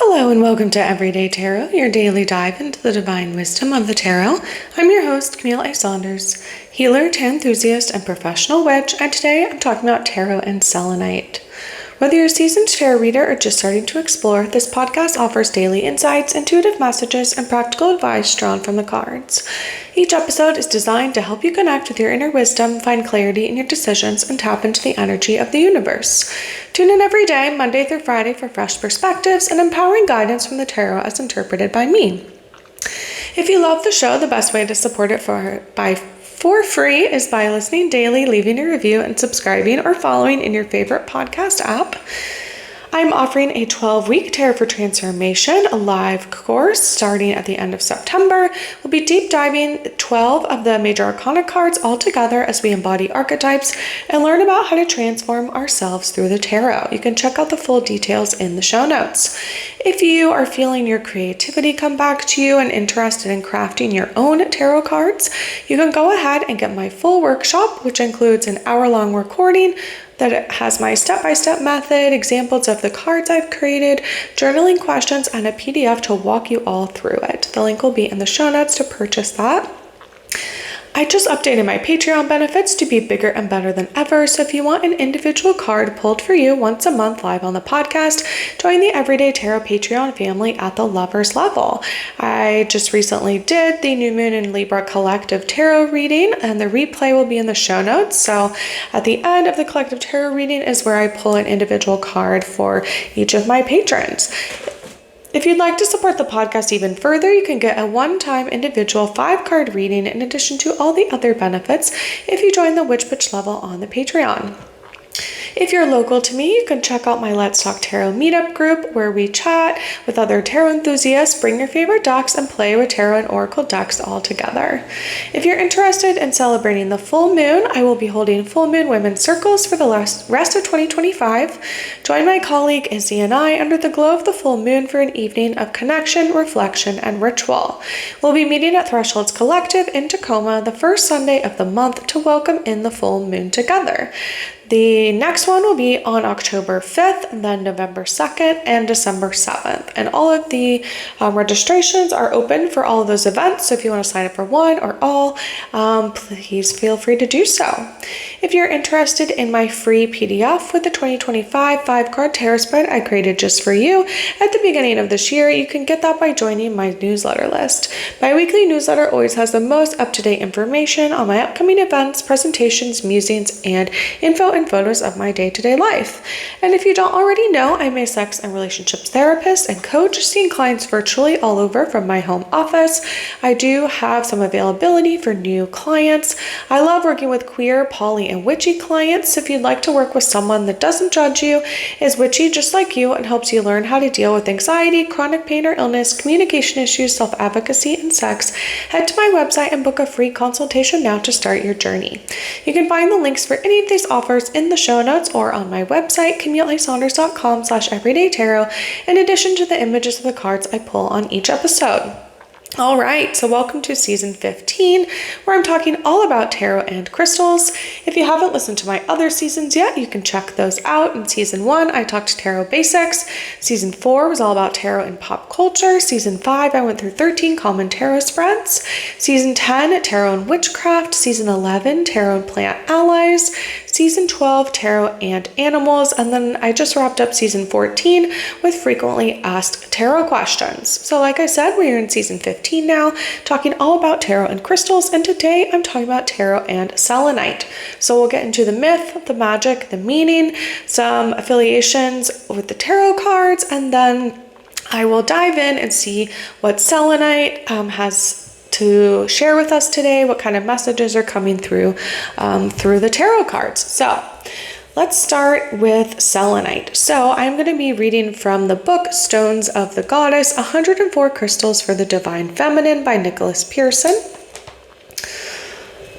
Hello and welcome to Everyday Tarot, your daily dive into the divine wisdom of the tarot. I'm your host, Camille A. Saunders, healer, tarot enthusiast, and professional witch, and today I'm talking about tarot and selenite. Whether you're a seasoned tarot reader or just starting to explore, this podcast offers daily insights, intuitive messages, and practical advice drawn from the cards. Each episode is designed to help you connect with your inner wisdom, find clarity in your decisions, and tap into the energy of the universe. Tune in every day, Monday through Friday, for fresh perspectives and empowering guidance from the tarot as interpreted by me. If you love the show, the best way to support it for free is by listening daily, leaving a review, and subscribing or following in your favorite podcast app. I'm offering a 12-week Tarot for Transformation, a live course starting at the end of September. We'll be deep diving 12 of the major Arcana cards all together as we embody archetypes and learn about how to transform ourselves through the tarot. You can check out the full details in the show notes. If you are feeling your creativity come back to you and interested in crafting your own tarot cards, you can go ahead and get my full workshop, which includes an hour-long recording that has my step-by-step method, examples of the cards I've created, journaling questions, and a PDF to walk you all through it. The link will be in the show notes to purchase that. I just updated my Patreon benefits to be bigger and better than ever, so if you want an individual card pulled for you once a month live on the podcast, join the Everyday Tarot Patreon family at the Lovers level. I just recently did the New Moon and Libra Collective Tarot reading, and the replay will be in the show notes. So at the end of the Collective Tarot reading is where I pull an individual card for each of my patrons. If you'd like to support the podcast even further, you can get a one-time individual 5-card reading in addition to all the other benefits if you join the Witch Bitch level on the Patreon. If you're local to me, you can check out my Let's Talk Tarot meetup group where we chat with other tarot enthusiasts, bring your favorite decks, and play with tarot and oracle decks all together. If you're interested in celebrating the full moon, I will be holding full moon women's circles for the rest of 2025. Join my colleague Izzy and I under the glow of the full moon for an evening of connection, reflection, and ritual. We'll be meeting at Thresholds Collective in Tacoma the first Sunday of the month to welcome in the full moon together. The next one will be on October 5th, then November 2nd, and December 7th. And all of the registrations are open for all of those events. So if you want to sign up for one or all, please feel free to do so. If you're interested in my free PDF with the 2025 5-card tarot spread I created just for you at the beginning of this year, you can get that by joining my newsletter list. My weekly newsletter always has the most up-to-date information on my upcoming events, presentations, musings, and info and photos of my day-to-day life. And if you don't already know, I'm a sex and relationships therapist and coach, seeing clients virtually all over from my home office. I do have some availability for new clients. I love working with queer, poly, and witchy clients. So if you'd like to work with someone that doesn't judge you, is witchy just like you, and helps you learn how to deal with anxiety, chronic pain or illness, communication issues, self-advocacy, and sex, head to my website and book a free consultation now to start your journey. You can find the links for any of these offers in the show notes or on my website, CamilleASaunders.com/everydaytarot, in addition to the images of the cards I pull on each episode. All right, so welcome to season 15, where I'm talking all about tarot and crystals. If you haven't listened to my other seasons yet, you can check those out. In season 1, I talked tarot basics. Season 4 was all about tarot and pop culture. Season 5, I went through 13 common tarot spreads. Season 10, tarot and witchcraft. Season 11, tarot and plant allies. Season 12, tarot and animals. And then I just wrapped up season 14 with frequently asked tarot questions. So like I said, we're in season 15 now, talking all about tarot and crystals, and today I'm talking about tarot and selenite. So we'll get into the myth, the magic, the meaning, some affiliations with the tarot cards, and then I will dive in and see what selenite has to share with us today, what kind of messages are coming through the tarot cards. So let's start with selenite. So I'm going to be reading from the book Stones of the Goddess, 104 Crystals for the Divine Feminine by Nicholas Pearson.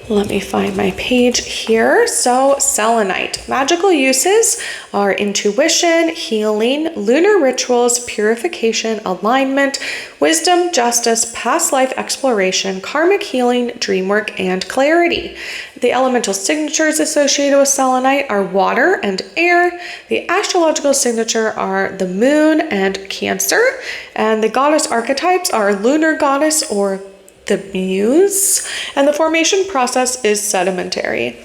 Let me find my page here. So selenite. Magical uses are intuition, healing, lunar rituals, purification, alignment, wisdom, justice, past life exploration, karmic healing, dream work, and clarity. The elemental signatures associated with selenite are water and air. The astrological signature are the moon and Cancer. And the goddess archetypes are lunar goddess or the muse, and the formation process is sedimentary.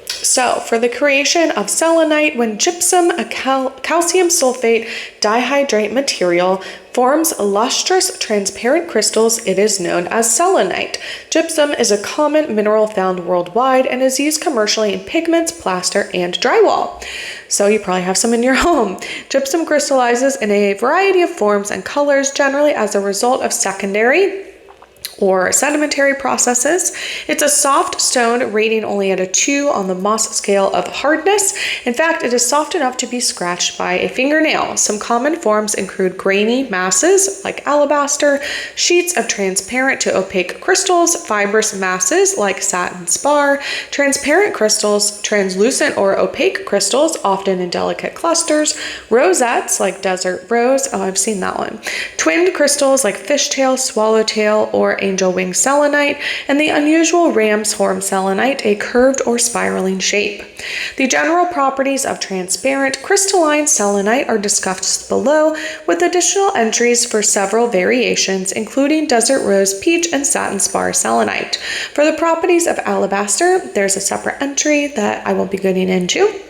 So for the creation of selenite, when gypsum, a calcium sulfate dihydrate material, forms lustrous transparent crystals, it is known as selenite. Gypsum is a common mineral found worldwide and is used commercially in pigments, plaster, and drywall. So you probably have some in your home. Gypsum crystallizes in a variety of forms and colors, generally as a result of secondary or sedimentary processes. It's a soft stone rating only at a 2 on the Mohs scale of hardness. In fact, it is soft enough to be scratched by a fingernail. Some common forms include grainy masses like alabaster, sheets of transparent to opaque crystals, fibrous masses like satin spar, transparent crystals, translucent or opaque crystals, often in delicate clusters, rosettes like desert rose, oh, I've seen that one, twinned crystals like fishtail, swallowtail, or angel wing selenite, and the unusual ram's horn selenite, a curved or spiraling shape. The general properties of transparent crystalline selenite are discussed below, with additional entries for several variations, including desert rose, peach, and satin spar selenite. For the properties of alabaster, there's a separate entry that I won't be getting into.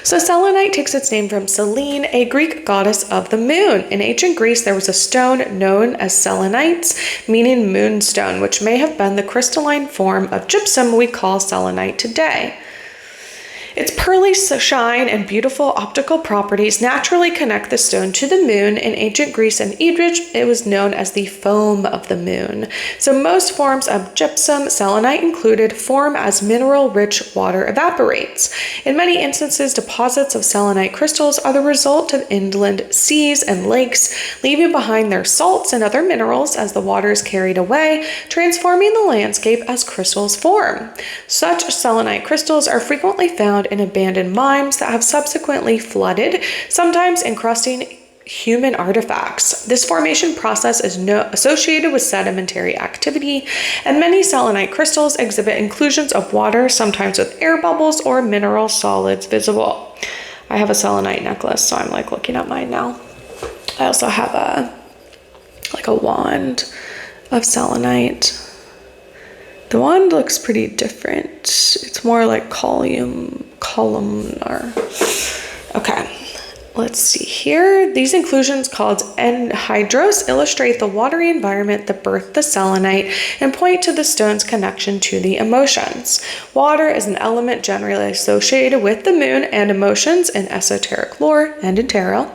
So selenite takes its name from Selene, a Greek goddess of the moon. In ancient Greece, there was a stone known as selenites, meaning moonstone, which may have been the crystalline form of gypsum we call selenite today. Its pearly shine and beautiful optical properties naturally connect the stone to the moon. In ancient Greece and Egypt, it was known as the foam of the moon. So most forms of gypsum, selenite included, form as mineral-rich water evaporates. In many instances, deposits of selenite crystals are the result of inland seas and lakes, leaving behind their salts and other minerals as the water is carried away, transforming the landscape as crystals form. Such selenite crystals are frequently found in abandoned mines that have subsequently flooded, sometimes encrusting human artifacts. This formation process is associated with sedimentary activity, and many selenite crystals exhibit inclusions of water, sometimes with air bubbles or mineral solids visible. I have a selenite necklace, so I'm like looking at mine now. I also have a wand of selenite. The wand looks pretty different. It's more like columnar. Okay, let's see here. These inclusions called anhydrous illustrate the watery environment that birthed the selenite and point to the stone's connection to the emotions. Water is an element generally associated with the moon and emotions in esoteric lore and in tarot.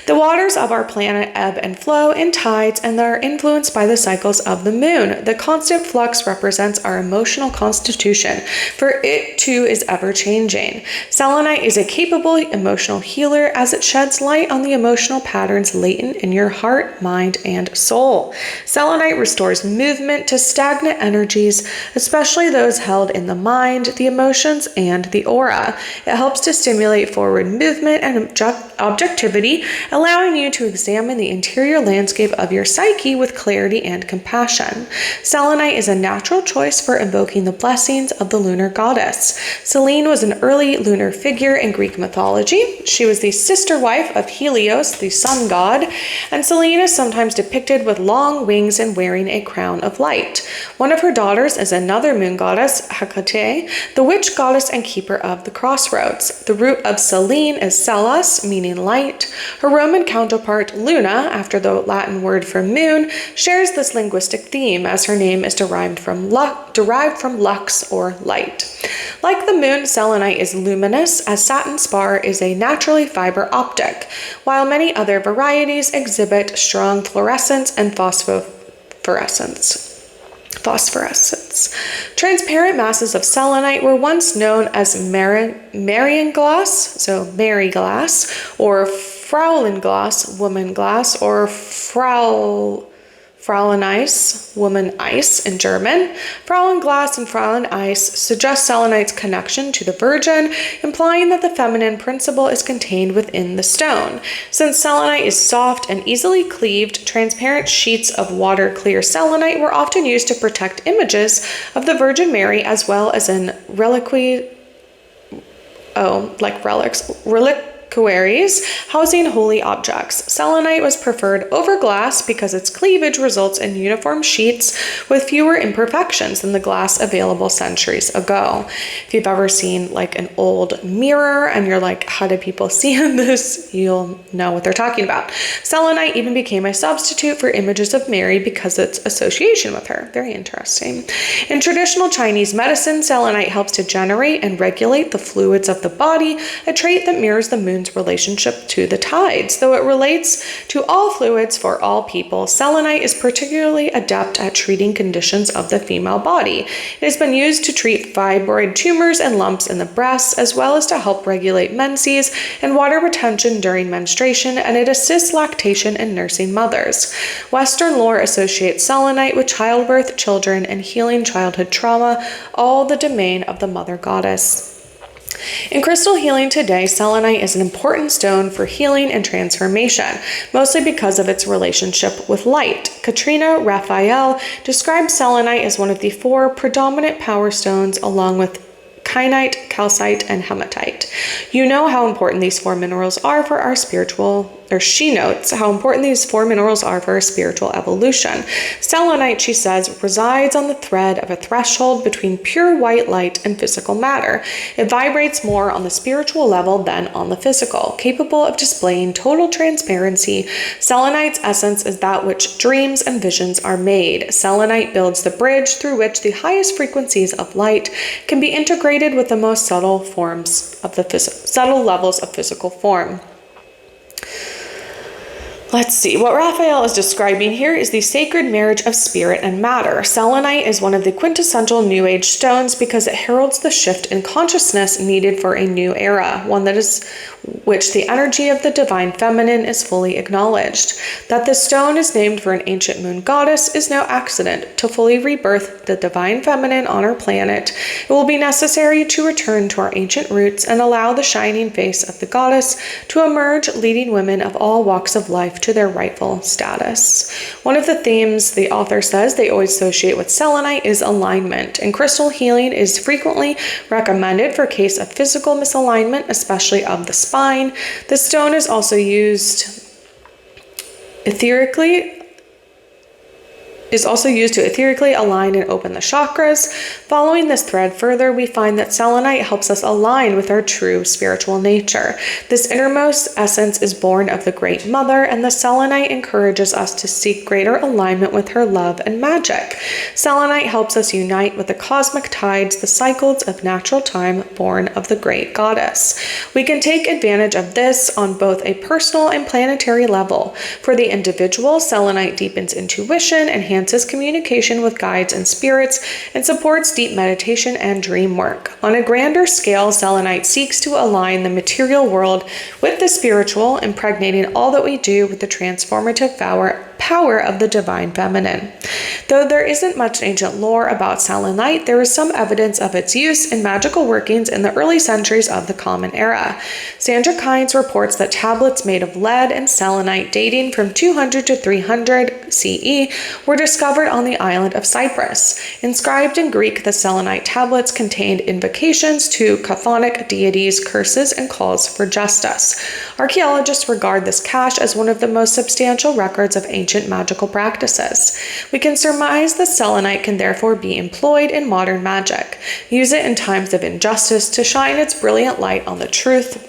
The waters of our planet ebb and flow in tides and are influenced by the cycles of the moon. The constant flux represents our emotional constitution, for it too is ever changing. Selenite is a capable emotional healer as it sheds light on the emotional patterns latent in your heart, mind, and soul. Selenite restores movement to stagnant energies, especially those held in the mind, the emotions, and the aura. It helps to stimulate forward movement and objectivity, allowing you to examine the interior landscape of your psyche with clarity and compassion. Selenite is a natural choice for invoking the blessings of the lunar goddess. Selene was an early lunar figure in Greek mythology. She was the sister wife of Helios, the sun god, and Selene is sometimes depicted with long wings and wearing a crown of light. One of her daughters is another moon goddess, Hecate, the witch goddess and keeper of the crossroads. The root of Selene is Celas, meaning light. Her Roman counterpart, Luna, after the Latin word for moon, shares this linguistic theme as her name is derived from lux or light. Like the moon, selenite is luminous, as satin spar is a naturally fiber optic, while many other varieties exhibit strong fluorescence and phosphorescence. Transparent masses of selenite were once known as Marian glass, so Mary glass, or Fraulein glass, woman glass, or Fräulein Ice, woman ice in German. Fräulein Glass and Fräulein Ice suggest selenite's connection to the Virgin, implying that the feminine principle is contained within the stone. Since selenite is soft and easily cleaved, transparent sheets of water-clear selenite were often used to protect images of the Virgin Mary as well as in reliquaries housing holy objects. Selenite was preferred over glass because its cleavage results in uniform sheets with fewer imperfections than the glass available centuries ago. If you've ever seen like an old mirror and you're like, how do people see in this? You'll know what they're talking about. Selenite even became a substitute for images of Mary because of its association with her. Very interesting. In traditional Chinese medicine, selenite helps to generate and regulate the fluids of the body, a trait that mirrors the moon's relationship to the tides. Though it relates to all fluids for all people, selenite is particularly adept at treating conditions of the female body. It has been used to treat fibroid tumors and lumps in the breasts, as well as to help regulate menses and water retention during menstruation, and it assists lactation in nursing mothers. Western lore associates selenite with childbirth, children, and healing childhood trauma, all the domain of the mother goddess. In crystal healing today, selenite is an important stone for healing and transformation, mostly because of its relationship with light. Katrina Raphael describes selenite as one of the 4 predominant power stones, along with kyanite, calcite, and hematite. You know how important these 4 minerals are for our spiritual, or she notes how important these 4 minerals are for our spiritual evolution. Selenite, she says, resides on the thread of a threshold between pure white light and physical matter. It vibrates more on the spiritual level than on the physical, capable of displaying total transparency. Selenite's essence is that which dreams and visions are made. Selenite builds the bridge through which the highest frequencies of light can be integrated with the most subtle forms of the subtle levels of physical form. Let's see. What Raphael is describing here is the sacred marriage of spirit and matter. Selenite is one of the quintessential New Age stones because it heralds the shift in consciousness needed for a new era, one that is which the energy of the divine feminine is fully acknowledged. That the stone is named for an ancient moon goddess is no accident. To fully rebirth the divine feminine on our planet, it will be necessary to return to our ancient roots and allow the shining face of the goddess to emerge, leading women of all walks of life to their rightful status. One of the themes the author says they always associate with selenite is alignment, and crystal healing is frequently recommended for case of physical misalignment, especially of the spine. The stone is also used to etherically align and open the chakras. Following this thread further, we find that selenite helps us align with our true spiritual nature. This innermost essence is born of the Great Mother, and the selenite encourages us to seek greater alignment with her love and magic. Selenite helps us unite with the cosmic tides, the cycles of natural time born of the great goddess. We can take advantage of this on both a personal and planetary level. For the individual, selenite deepens intuition, enhances communication with guides and spirits, and supports deep meditation and dream work. On a grander scale, selenite seeks to align the material world with the spiritual, impregnating all that we do with the transformative power of the divine feminine. Though there isn't much ancient lore about selenite, there is some evidence of its use in magical workings in the early centuries of the Common Era. Sandra Kynes reports that tablets made of lead and selenite dating from 200 to 300 CE were discovered on the island of Cyprus. Inscribed in Greek, the selenite tablets contained invocations to chthonic deities, curses, and calls for justice. Archaeologists regard this cache as one of the most substantial records of ancient magical practices. We can surmise that selenite can therefore be employed in modern magic. Use it in times of injustice to shine its brilliant light on the truth,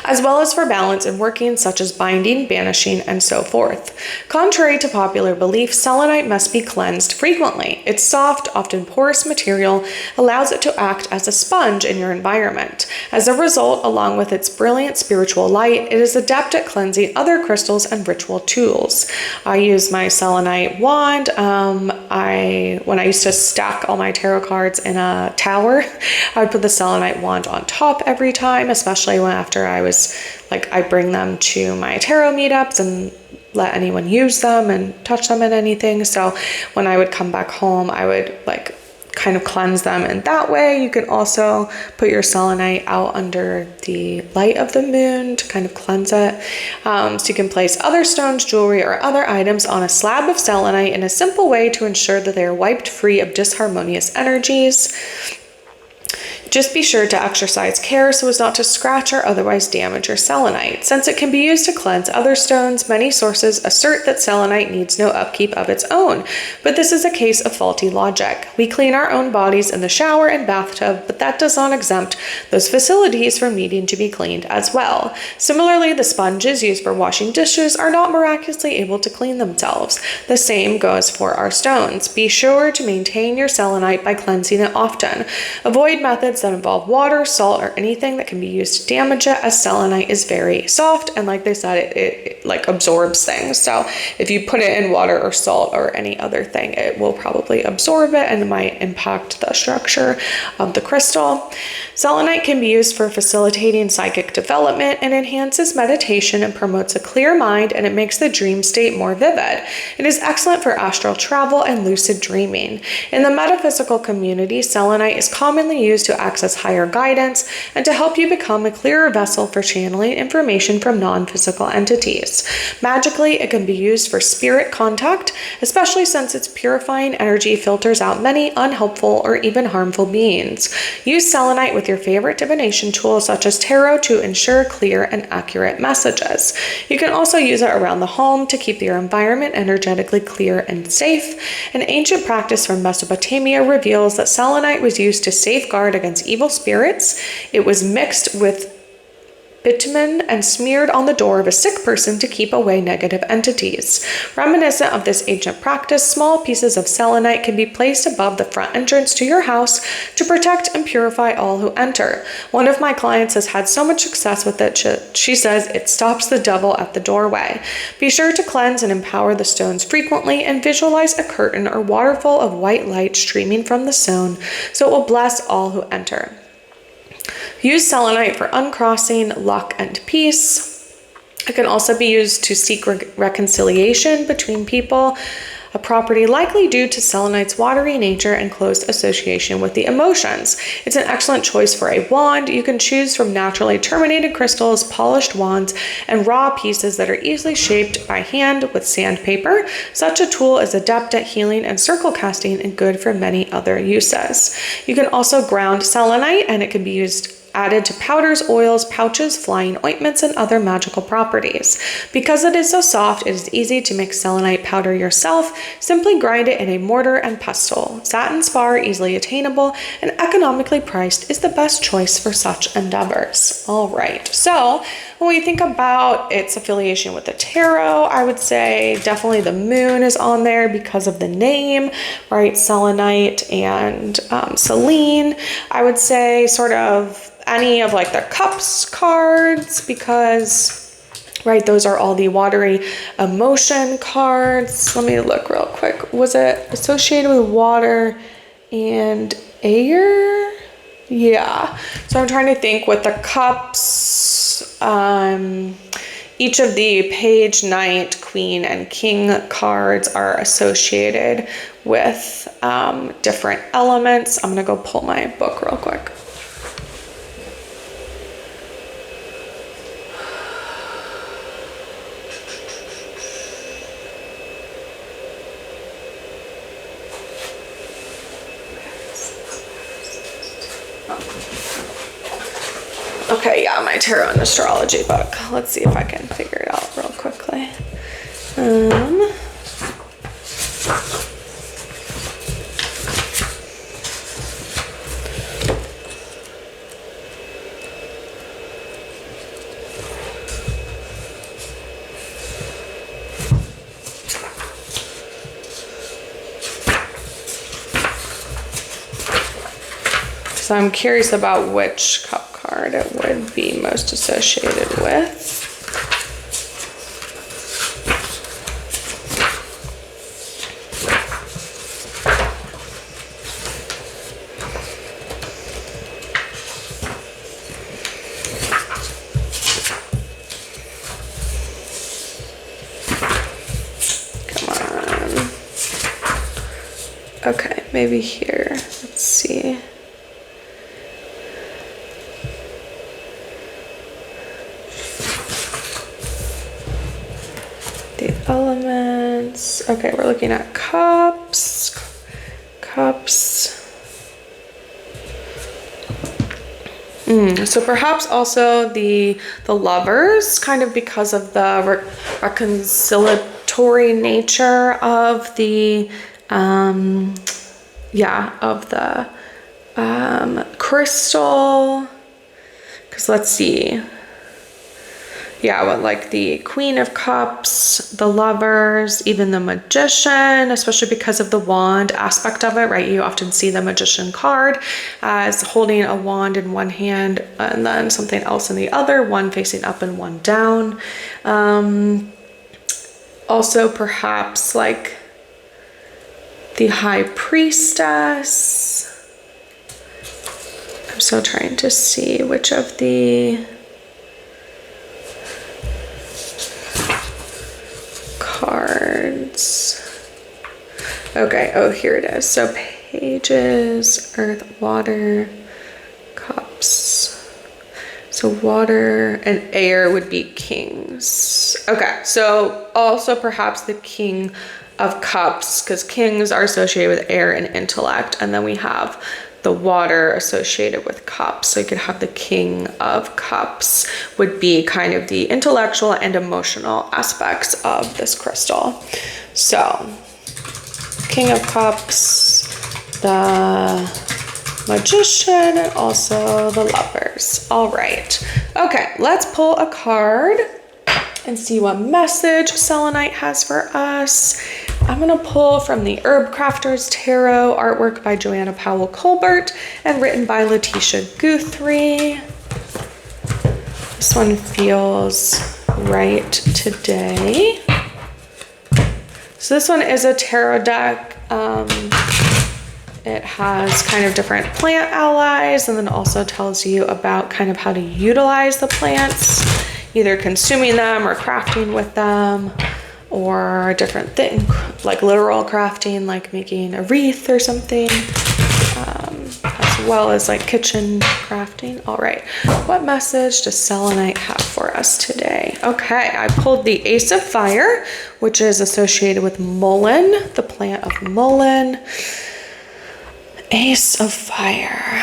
as well as for balance in workings such as binding, banishing, and so forth. Contrary to popular belief, selenite must be cleansed frequently. Its soft, often porous material allows it to act as a sponge in your environment. As a result, along with its brilliant spiritual light, it is adept at cleansing other crystals and ritual tools. I use my selenite wand. When I used to stack all my tarot cards in a tower, I would put the selenite wand on top every time, especially when after I bring them to my tarot meetups, and let anyone use them and touch them in anything. So when I would come back home, I would like kind of cleanse them in that way. You can also put your selenite out under the light of the moon to kind of cleanse it. So you can place other stones, jewelry, or other items on a slab of selenite in a simple way to ensure that they are wiped free of disharmonious energies. Just be sure to exercise care so as not to scratch or otherwise damage your selenite. Since it can be used to cleanse other stones, many sources assert that selenite needs no upkeep of its own, but this is a case of faulty logic. We clean our own bodies in the shower and bathtub, but that does not exempt those facilities from needing to be cleaned as well. Similarly, the sponges used for washing dishes are not miraculously able to clean themselves. The same goes for our stones. Be sure to maintain your selenite by cleansing it often. Avoid methods that involve water, salt, or anything that can be used to damage it, as selenite is very soft, and like they said, it like absorbs things. So if you put it in water or salt or any other thing, it will probably absorb it and it might impact the structure of the crystal. Selenite can be used for facilitating psychic development and enhances meditation and promotes a clear mind, and it makes the dream state more vivid. It is excellent for astral travel and lucid dreaming. In the metaphysical community, selenite is commonly used to access higher guidance and to help you become a clearer vessel for channeling information from non-physical entities. Magically, it can be used for spirit contact, especially since its purifying energy filters out many unhelpful or even harmful beings. Use selenite with your favorite divination tool such as tarot to ensure clear and accurate messages. You can also use it around the home to keep your environment energetically clear and safe. An ancient practice from Mesopotamia reveals that selenite was used to safeguard against evil spirits. It was mixed with bitumen and smeared on the door of a sick person to keep away negative entities. Reminiscent of this ancient practice, small pieces of selenite can be placed above the front entrance to your house to protect and purify all who enter. One of my clients has had so much success with it, she says it stops the devil at the doorway. Be sure to cleanse and empower the stones frequently and visualize a curtain or waterfall of white light streaming from the stone so it will bless all who enter. Use selenite for uncrossing, luck, and peace. It can also be used to seek reconciliation between people. A property likely due to selenite's watery nature and close association with the emotions. It's an excellent choice for a wand. You can choose from naturally terminated crystals, polished wands, and raw pieces that are easily shaped by hand with sandpaper. Such a tool is adept at healing and circle casting and good for many other uses. You can also ground selenite, and it can be added to powders, oils, pouches, flying ointments, and other magical properties. Because it is so soft, it is easy to make selenite powder yourself. Simply grind it in a mortar and pestle. Satin spar, easily attainable, and economically priced, is the best choice for such endeavors. All right, so when we think about its affiliation with the tarot, I would say definitely the moon is on there because of the name, right? Selenite and Selene. I would say sort of any of like the cups cards, because right, those are all the watery emotion cards. Let me look real quick. Was it associated with water and air? Yeah. So I'm trying to think with the cups, each of the page, knight, queen, and king cards are associated with different elements. I'm gonna go pull my book real quick. Okay, yeah, my tarot and astrology book. Let's see if I can figure it out real quickly. So I'm curious about which cup card it would be most associated with. Okay, maybe here. Let's see. The elements. Okay, we're looking at cups. So perhaps also the lovers, kind of because of the reconciliatory nature of the crystal. Because let's see. Yeah, well, like the Queen of Cups, the Lovers, even the Magician, especially because of the wand aspect of it, right? You often see the Magician card as holding a wand in one hand and then something else in the other, one facing up and one down. Also, perhaps like the High Priestess. I'm still trying to see which of the cards. Okay, oh, here it is. So pages, earth, water, cups. So water and air would be kings. Okay, so also perhaps the King of Cups, because kings are associated with air and intellect, and then we have the water associated with cups. So you could have the King of Cups would be kind of the intellectual and emotional aspects of this crystal. So King of Cups, the Magician, and also the Lovers. All right. Okay, let's pull a card and see what message Selenite has for us. I'm gonna pull from the Herb Crafters Tarot, artwork by Joanna Powell Colbert and written by Letitia Guthrie. This one feels right today. So this one is a tarot deck. It has kind of different plant allies and then also tells you about kind of how to utilize the plants, either consuming them or crafting with them, or a different thing, like literal crafting, like making a wreath or something, as well as like kitchen crafting. All right, what message does Selenite have for us today? Okay, I pulled the Ace of Fire, which is associated with mullein, the plant of mullein. Ace of Fire.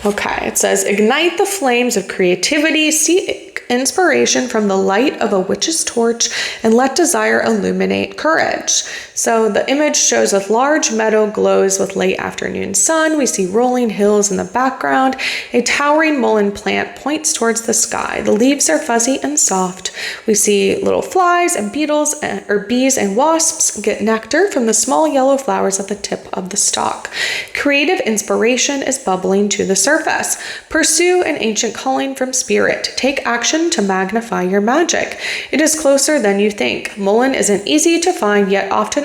Okay, it says, ignite the flames of creativity, seek inspiration from the light of a witch's torch, and let desire illuminate courage. So the image shows a large meadow glows with late afternoon sun. We see rolling hills in the background. A towering mullein plant points towards the sky. The leaves are fuzzy and soft. We see little flies and beetles or bees and wasps get nectar from the small yellow flowers at the tip of the stalk. Creative inspiration is bubbling to the surface. Pursue an ancient calling from spirit. Take action to magnify your magic. It is closer than you think. Mullein is an easy to find yet often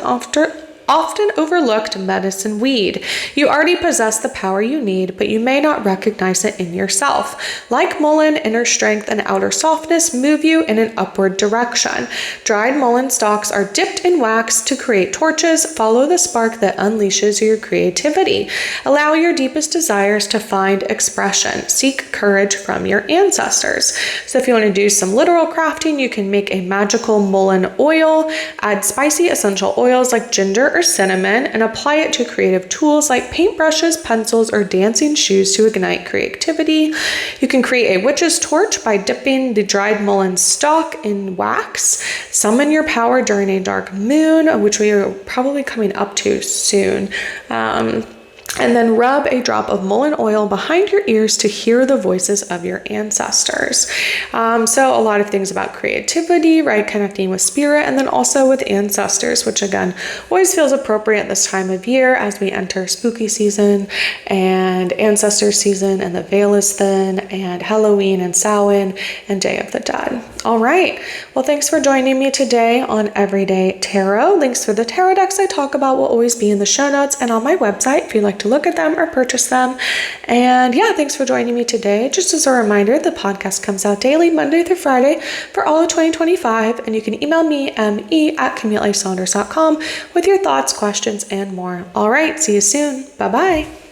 overlooked medicine weed. You already possess the power you need, but you may not recognize it in yourself. Like mullein, inner strength and outer softness move you in an upward direction. Dried mullein stalks are dipped in wax to create torches. Follow the spark that unleashes your creativity. Allow your deepest desires to find expression. Seek courage from your ancestors. So if you want to do some literal crafting, you can make a magical mullein oil, add spicy essential oils like ginger or cinnamon, and apply it to creative tools like paintbrushes, pencils, or dancing shoes to ignite creativity. You can create a witch's torch by dipping the dried mullein stalk in wax. Summon your power during a dark moon, which we are probably coming up to soon. And then rub a drop of mullein oil behind your ears to hear the voices of your ancestors. So a lot of things about creativity, right? Connecting with spirit, and then also with ancestors, which again, always feels appropriate this time of year as we enter spooky season and ancestor season, and the veil is thin, and Halloween and Samhain and Day of the Dead. All right. Well, thanks for joining me today on Everyday Tarot. Links for the tarot decks I talk about will always be in the show notes and on my website if you'd like like to look at them or purchase them. And yeah, thanks for joining me today. Just as a reminder, the podcast comes out daily, Monday through Friday for all of 2025. And you can email me, me@CamilleASaunders.com with your thoughts, questions, and more. All right, see you soon. Bye-bye.